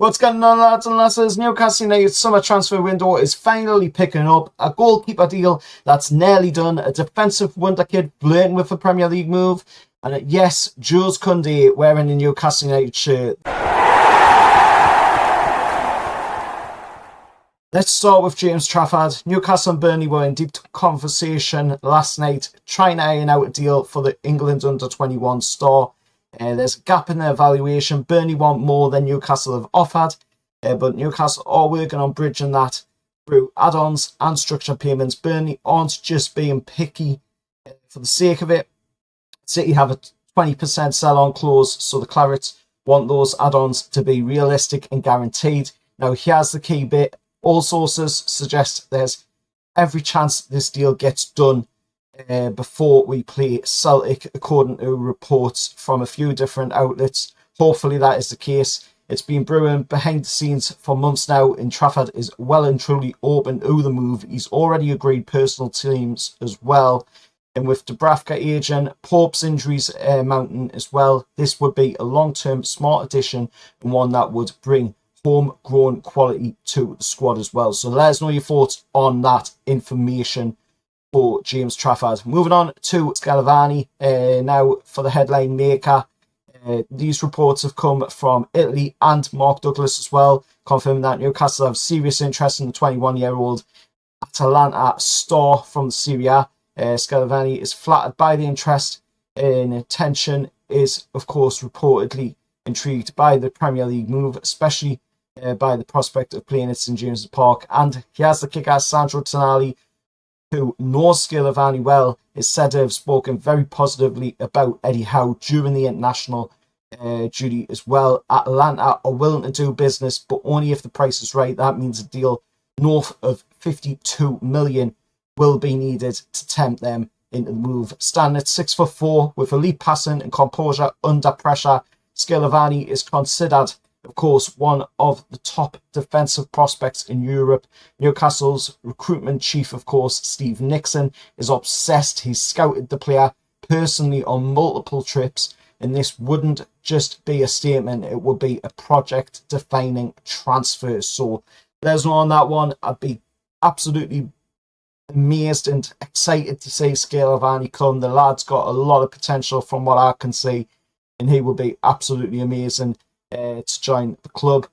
What's going on, lads and lasses? Newcastle United's summer transfer window is finally picking up. A goalkeeper deal that's nearly done. A defensive wonderkid flirting with a Premier League move. And yes, Jules Kounde wearing a Newcastle United shirt. Let's start with James Trafford. Newcastle and Burnley were in deep conversation last night, trying to iron out a deal for the England under-21 star. There's a gap in their valuation. Burnley want more than Newcastle have offered, but Newcastle are working on bridging that through add-ons and structured payments. Burnley aren't just being picky for the sake of it. City have a 20% sell-on clause, so the Clarets want those add-ons to be realistic and guaranteed. Now, here's the key bit. All sources suggest there's every chance this deal gets done before we play Celtic, according to reports from a few different outlets. Hopefully that is the case. It's been brewing behind the scenes for months now, and Trafford is well and truly open to the move. He's already agreed personal teams as well. And with Dubravka aging, Pope's injuries mounting as well, this would be a long-term smart addition and one that would bring homegrown quality to the squad as well. So let us know your thoughts on that information for James Trafford. Moving on to Scalvini, now for the headline maker. These reports have come from Italy and Mark Douglas as well, confirming that Newcastle have serious interest in the 21-year-old Atalanta star from Syria. Scalvini is flattered by the interest, and attention is, of course, reportedly intrigued by the Premier League move, especially by the prospect of playing at St James's Park. And here's the kicker: Sandro Tonali, who knows Scalvini well, is said to have spoken very positively about Eddie Howe during the international duty as well. Atalanta are willing to do business, but only if the price is right. That means a deal north of 52 million will be needed to tempt them into the move. Standing at 6'4" with elite passing and composure under pressure, Scalvini is considered, of course, one of the top defensive prospects in Europe. Newcastle's recruitment chief, of course, Steve Nixon, is obsessed. He's scouted the player personally on multiple trips, and this wouldn't just be a statement, it would be a project-defining transfer. So there's no on that one. I'd be absolutely amazed and excited to see Scalvini come. The lad's got a lot of potential from what I can see, and he would be absolutely amazing to join the club.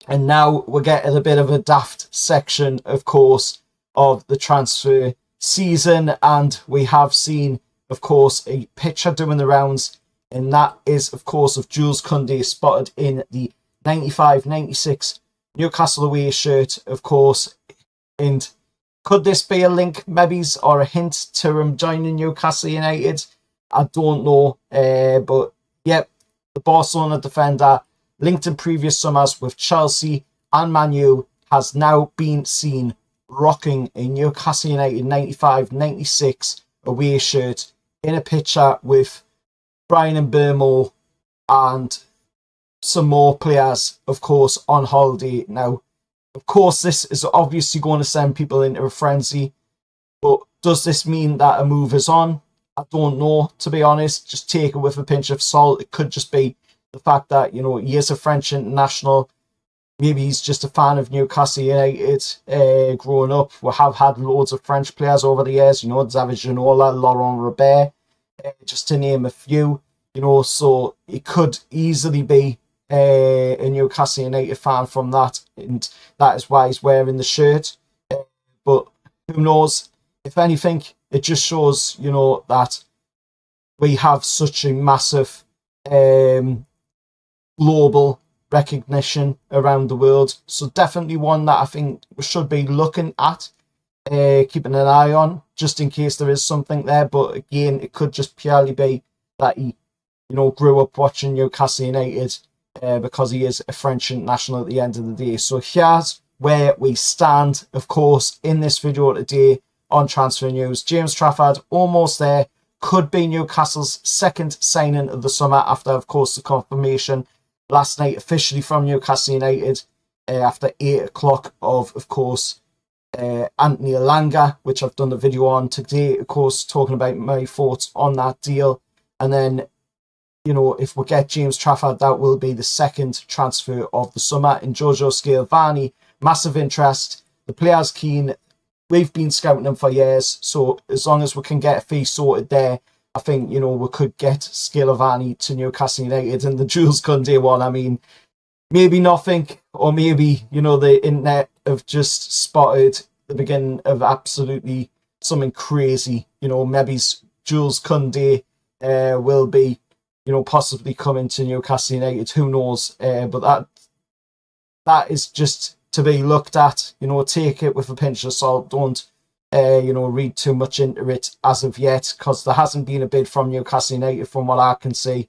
And now we're getting a bit of a daft section, of course, of the transfer season, and we have seen, of course, a picture doing the rounds, and that is, of course, of Jules Kounde spotted in the 95-96 Newcastle away shirt, of course. And could this be a link, maybe, or a hint to him joining Newcastle United? I don't know, but yep. The Barcelona defender, linked in previous summers with Chelsea and Man U, has now been seen rocking a Newcastle United 95-96 away shirt in a picture with Brian Mbeumo and some more players, of course, on holiday. Now, of course, this is obviously going to send people into a frenzy, but does this mean that a move is on? I don't know, to be honest. Just take it with a pinch of salt. It could just be the fact that, you know, he is a French international. Maybe he's just a fan of Newcastle United growing up. We have had loads of French players over the years, you know, David Ginola, Laurent Robert, just to name a few, you know, so it could easily be a Newcastle United fan from that, and that is why he's wearing the shirt. But who knows? If anything, it just shows, you know, that we have such a massive global recognition around the world. So definitely one that I think we should be looking at, keeping an eye on, just in case there is something there. But again, it could just purely be that he, you know, grew up watching Newcastle United because he is a French international at the end of the day. So here's where we stand, of course, in this video today on transfer news. James Trafford, almost there, could be Newcastle's second signing of the summer after, of course, the confirmation last night officially from Newcastle United after 8 o'clock of course, Anthony Elanga, which I've done the video on today, of course, talking about my thoughts on that deal. And then you know, if we get James Trafford, that will be the second transfer of the summer. And Giorgio Scalvini, massive interest. The player's keen. We've been scouting him for years. So as long as we can get a fee sorted there, I think, you know, we could get Scalvini to Newcastle United. And the Jules Kounde one, I mean, maybe nothing, or maybe, you know, the internet have just spotted the beginning of absolutely something crazy. You know, maybe Jules Kounde will be, you know, possibly coming to Newcastle United. Who knows? But that is just to be looked at. You know, take it with a pinch of salt. Don't, you know, read too much into it as of yet, because there hasn't been a bid from Newcastle United from what I can see.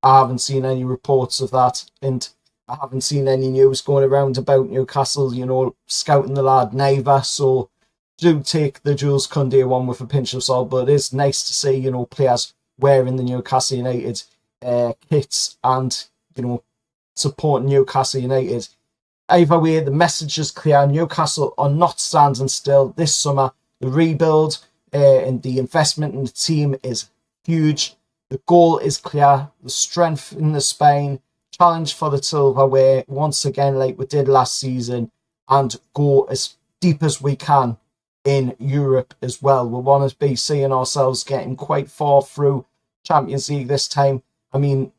I haven't seen any reports of that, and I haven't seen any news going around about Newcastle, you know, scouting the lad neither. So do take the Jules Kounde one with a pinch of salt, but it is nice to see, you know, players wearing the Newcastle United kits and, you know, supporting Newcastle United. Either way, the message is clear. Newcastle are not standing still this summer. The rebuild and the investment in the team is huge. The goal is clear. The strength in the spine, challenge for the silverware once again, like we did last season, and go as deep as we can in Europe as well. We want to be seeing ourselves getting quite far through Champions League this time. I mean,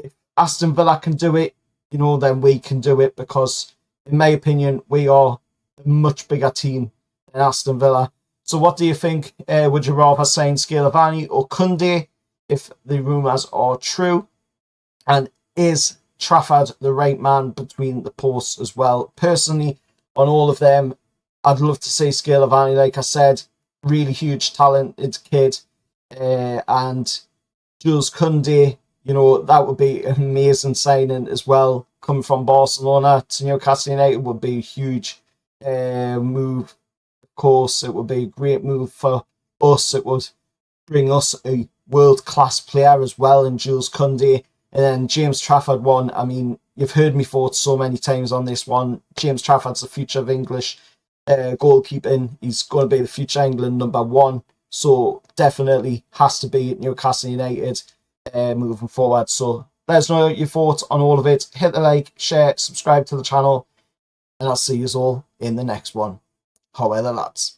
if Aston Villa can do it, you know, then we can do it, because in my opinion, we are a much bigger team than Aston Villa. So what do you think? Would you rather sign Scalvini or Kounde if the rumours are true? And is Trafford the right man between the posts as well? Personally, on all of them, I'd love to see Scalvini, like I said, really huge talented kid. And Jules Kounde, you know, that would be an amazing signing as well. Coming from Barcelona to Newcastle United would be a huge move. Of course, it would be a great move for us. It would bring us a world-class player as well in Jules Kounde. And then James Trafford one, I mean, you've heard me thoughts so many times on this one. James Trafford's the future of English goalkeeping. He's going to be the future England #1. So definitely has to be at Newcastle United moving forward. So let us know your thoughts on all of it. Hit the like, share, subscribe to the channel, and I'll see you all in the next one. However, lads.